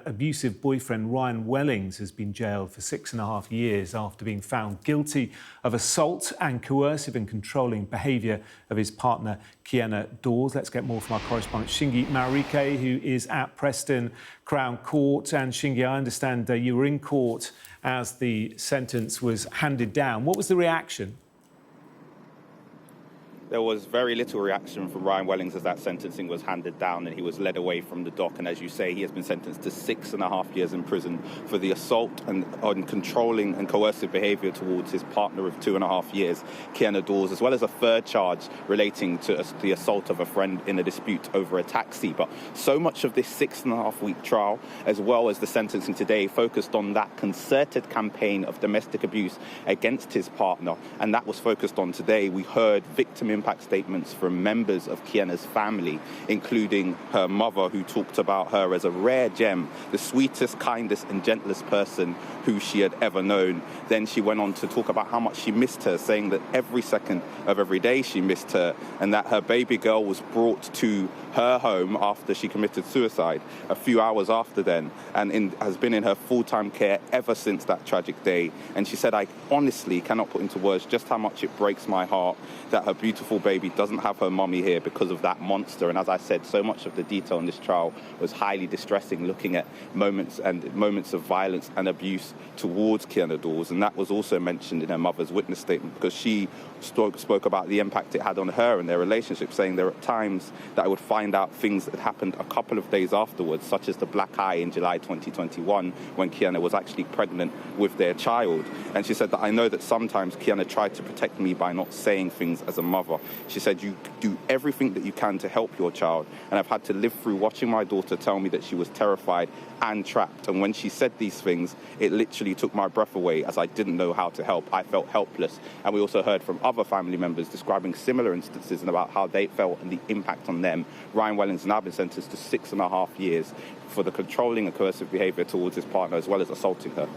abusive boyfriend Ryan Wellings has been jailed for 6.5 years after being found guilty of assault and coercive and controlling behaviour of his partner Kiena Dawes. Let's get more from our correspondent Shingi Marike, who is at Preston Crown Court. And Shingi, I understand you were in court as the sentence was handed down. What was the reaction? There was very little reaction from Ryan Wellings as that sentencing was handed down and he was led away from the dock. And as you say, he has been sentenced to 6.5 years in prison for the assault and on controlling and coercive behaviour towards his partner of 2.5 years, Kiena Dawes, as well as a third charge relating to the assault of a friend in a dispute over a taxi. But so much of this 6.5-week trial, as well as the sentencing today, focused on that concerted campaign of domestic abuse against his partner. And that was focused on today. We heard victim impact statements from members of Kiena's family, including her mother, who talked about her as a rare gem, the sweetest, kindest and gentlest person who she had ever known. Then she went on to talk about how much she missed her, saying that every second of every day she missed her, and that her baby girl was brought to her home after she committed suicide a few hours after then, and has been in her full-time care ever since that tragic day. And she said, I honestly cannot put into words just how much it breaks my heart that her beautiful baby doesn't have her mummy here because of that monster. And as I said, so much of the detail in this trial was highly distressing, looking at moments of violence and abuse towards Kiena Dawes. And that was also mentioned in her mother's witness statement, because she spoke about the impact it had on her and their relationship, saying there are times that I would find out things that happened a couple of days afterwards, such as the black eye in July 2021 when Kiena was actually pregnant with their child. And she said that I know that sometimes Kiena tried to protect me by not saying things as a mother. She said, you do everything that you can to help your child, and I've had to live through watching my daughter tell me that she was terrified and trapped. And when she said these things, it literally took my breath away, as I didn't know how to help. I felt helpless. And we also heard from other family members describing similar instances and about how they felt and the impact on them. Ryan Wellings has now been sentenced to 6.5 years for the controlling and coercive behaviour towards his partner, as well as assaulting her.